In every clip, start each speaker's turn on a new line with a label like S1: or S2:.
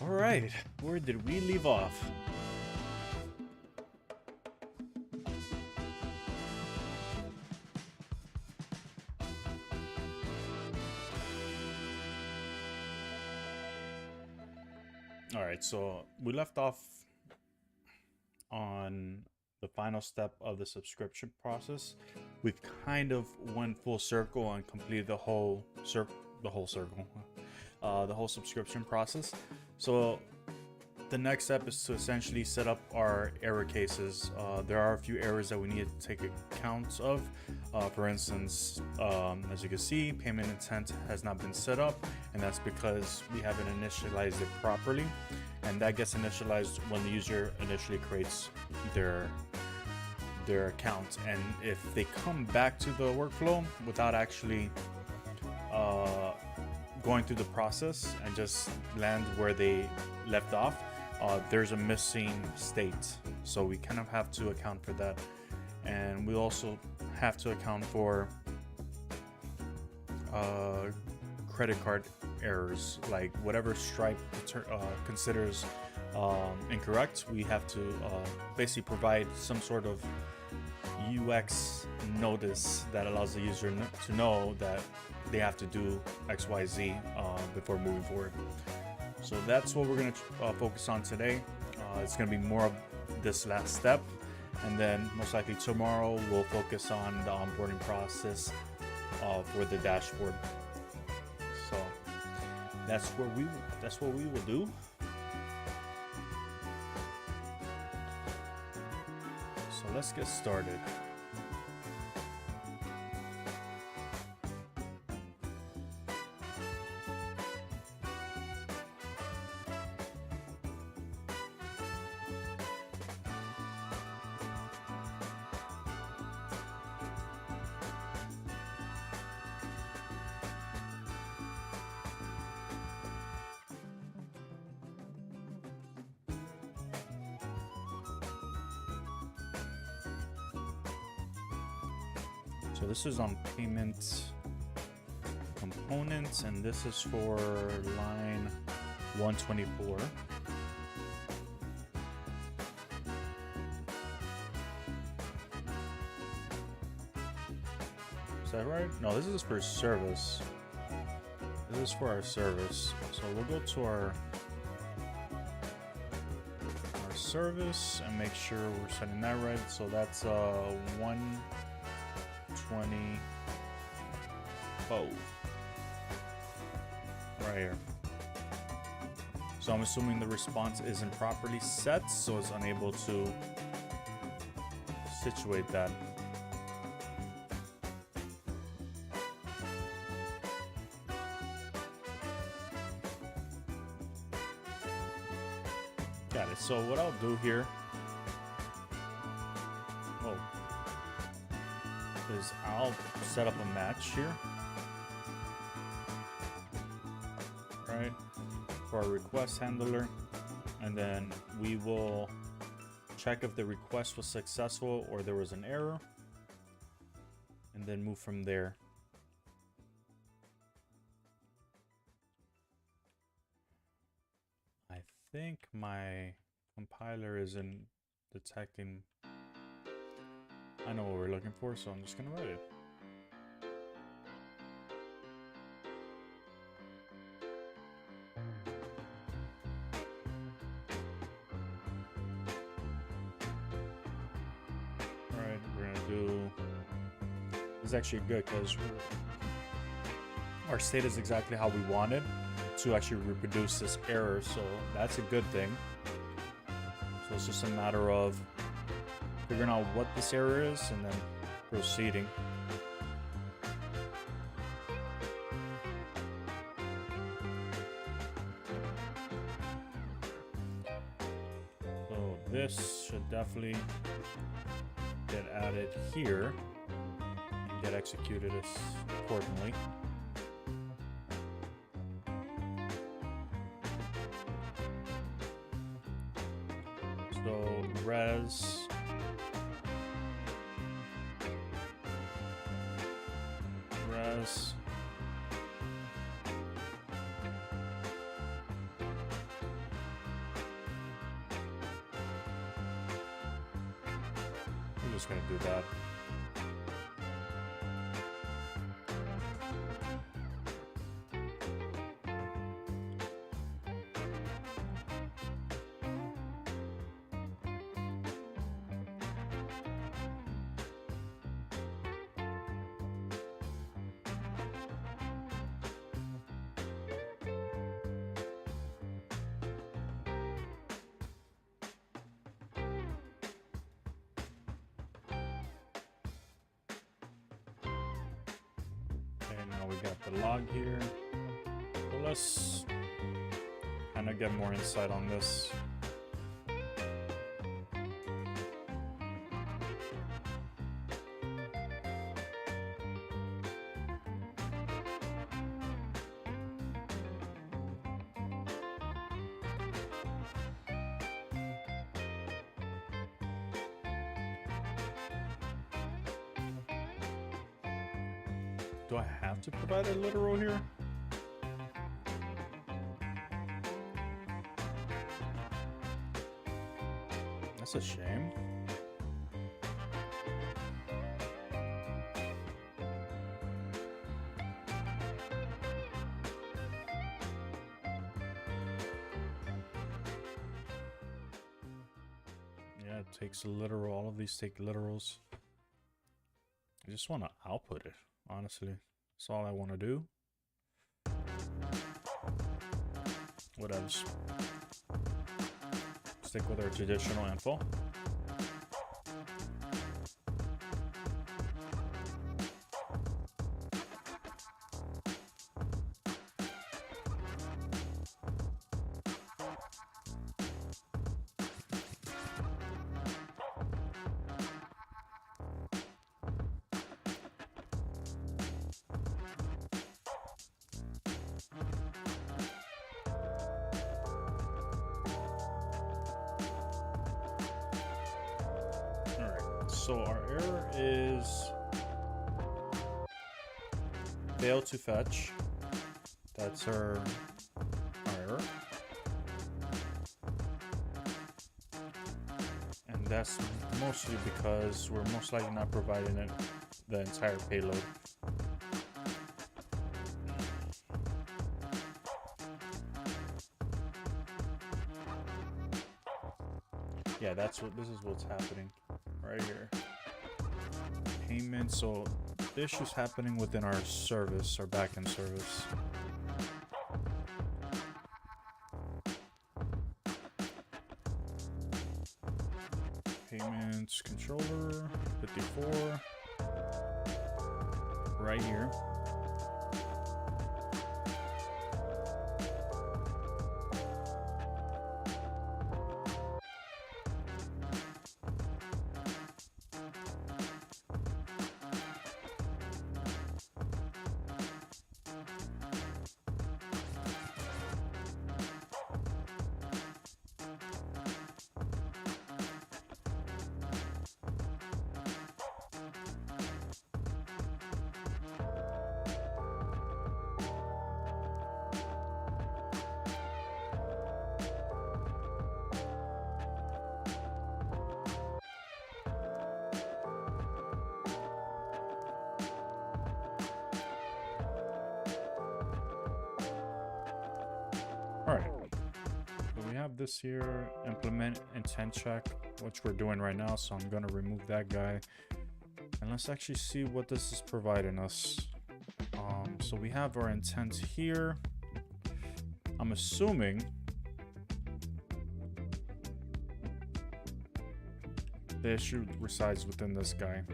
S1: All right, where did we leave off? All right, so we left off on the final step of the subscription process. We've kind of went full circle and completed the whole subscription process. So the next step is to essentially set up our error cases. There are a few errors that we need to take account of. For instance, as you can see, payment intent has not been set up, and that's because we haven't initialized it properly. And that gets initialized when the user initially creates their account. And if they come back to the workflow without actually going through the process and just land where they left off, there's a missing state. So we kind of have to account for that. And we also have to account for credit card errors, like whatever Stripe considers incorrect. We have to basically provide some sort of UX notice that allows the user to know that they have to do XYZ before moving forward. So that's what we're going to focus on today. It's going to be more of this last step, and then most likely tomorrow we'll focus on the onboarding process for the dashboard. So that's what we will do. So let's get started. So this is on payment components, and this is for line 124. Is that right? No, this is for service. This is for our service. So we'll go to our service and make sure we're setting that right. So that's 120 right here. So I'm assuming the response isn't properly set, so it's unable to situate that. Got it. So what I'll do here is I'll set up a match here, right, for our request handler, and then we will check if the request was successful or there was an error, and then move from there. I think my compiler isn't detecting. I know what we're looking for, so I'm just gonna write it. Alright, we're gonna do... This is actually good because our state is exactly how we wanted to actually reproduce this error, so that's a good thing. So it's just a matter of figuring out what this error is and then proceeding. So this should definitely get added here and get executed accordingly. So res just gonna do that. Now we got the log here. So let's kind of get more insight on this. Do I have to provide a literal here? That's a shame. Yeah, it takes a literal. All of these take literals. I just want to output it. Honestly, that's all I want to do. What else? Stick with our traditional info. So our error is fail to fetch. That's our error. And that's mostly because we're most likely not providing it the entire payload. Yeah, this is what's happening right here. Payment. So the issue's happening within our service, our backend service. Payments controller 54 right here. All right, so we have this here, implement intent check, which we're doing right now. So I'm going to remove that guy. And let's actually see what this is providing us. So we have our intent here. I'm assuming the issue resides within this guy.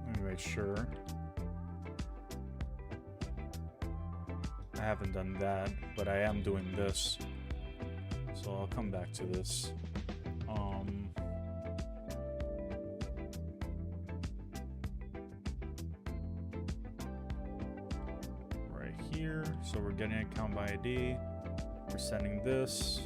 S1: Let me make sure. I haven't done that, but I am doing this. So I'll come back to this. Right here. So we're getting account by ID. We're sending this.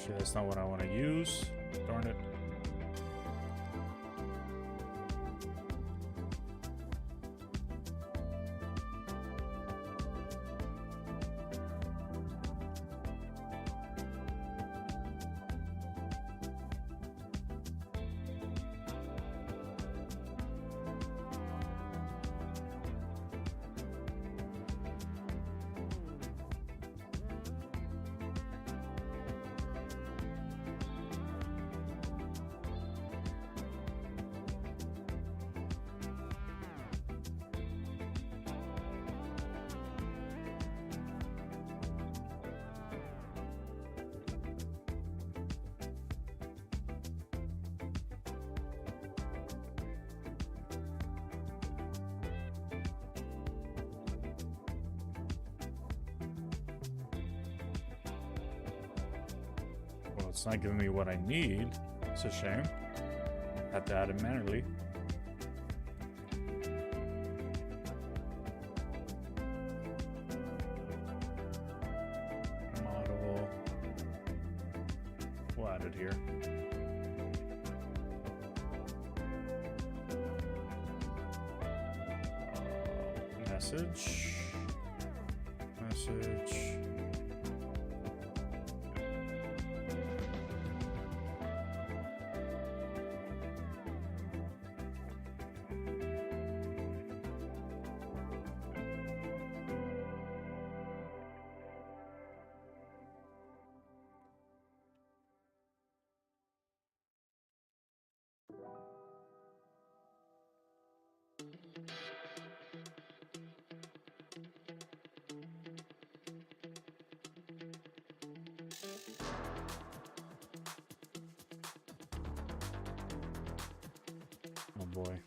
S1: Actually, that's not what I want to use. Darn it. Well, it's not giving me what I need. It's a shame. Have to add it manually. Model. We'll add it here. Message. Oh boy,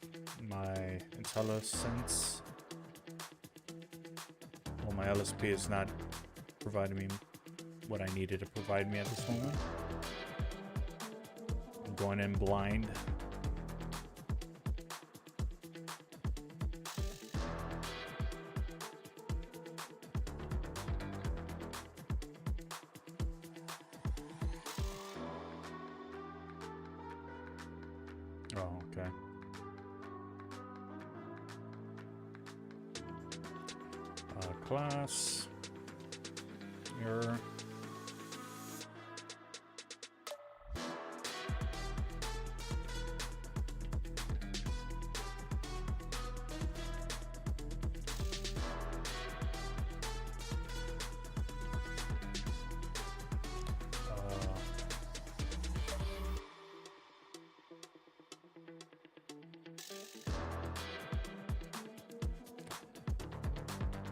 S1: my IntelliSense, well, my LSP is not providing me what I needed to provide me at this moment. I'm going in blind. Oh, okay. Class. Error.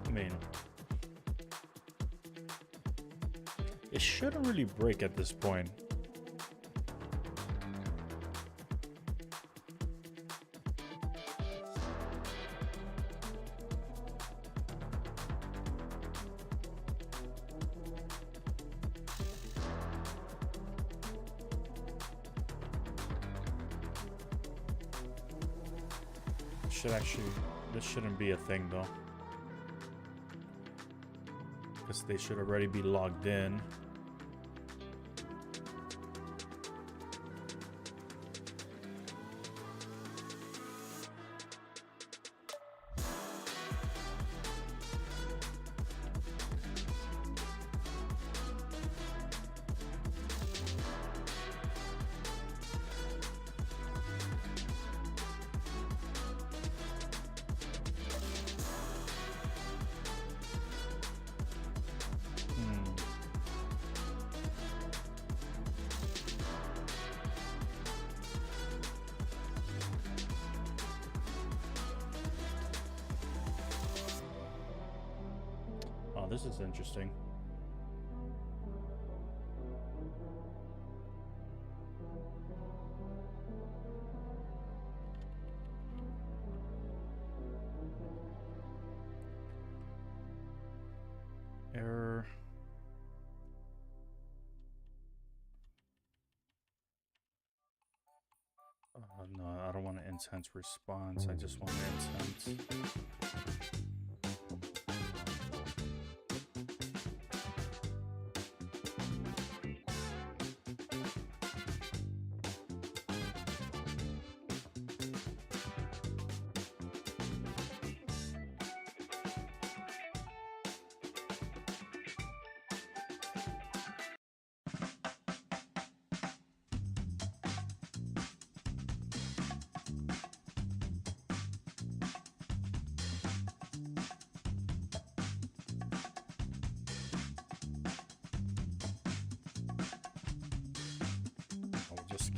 S1: I mean, it shouldn't really break at this point. This shouldn't be a thing though. Because they should already be logged in. This is interesting. Error. No, I don't want an intense response. I just want an intense.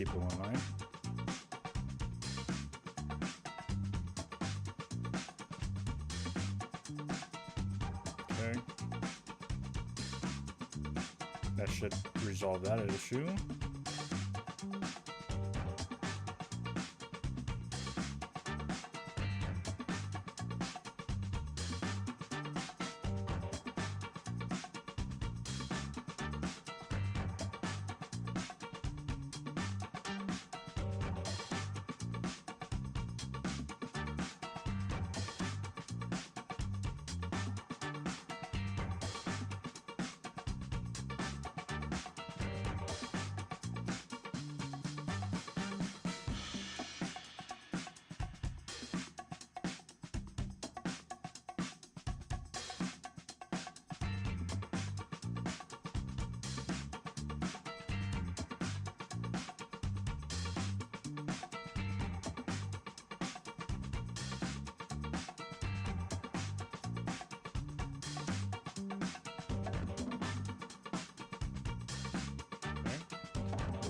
S1: keep it one line. Okay. That should resolve that issue.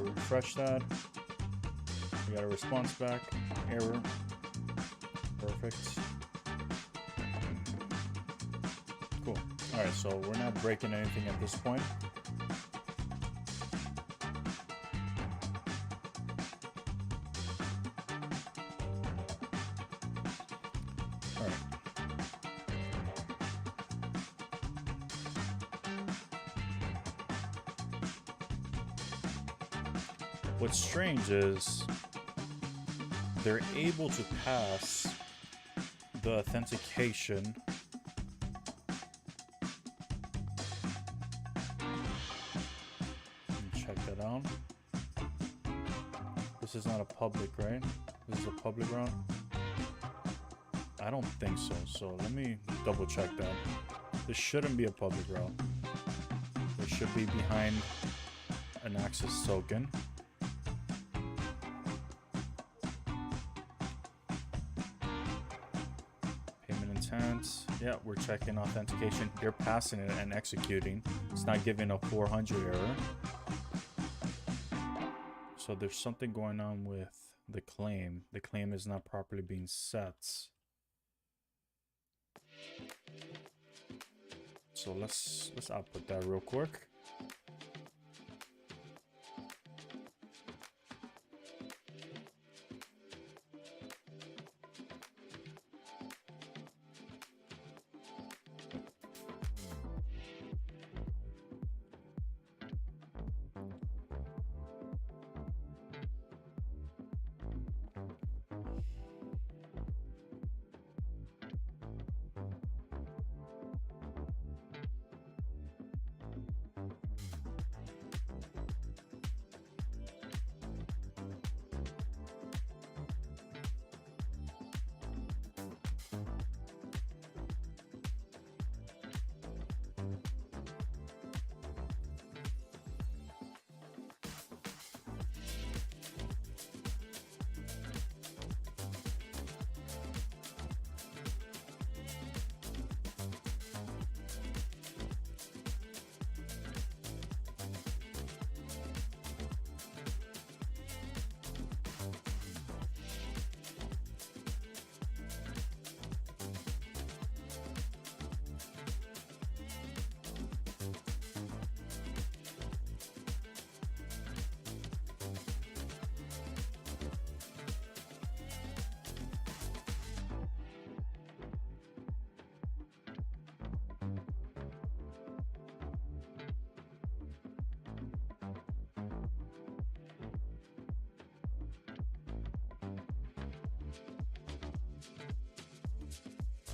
S1: Refresh that. We got a response back. Error. Perfect. Cool. Alright, so we're not breaking anything at this point. Alright. What's strange is they're able to pass the authentication check that out. This is not a public, right? This is a public route? I don't think so. So let me double check that. This shouldn't be a public route. It should be behind an access token. Yeah, we're checking authentication. They're passing it and executing. It's not giving a 400 error. So there's something going on with the claim. The claim is not properly being set. So let's output that real quick.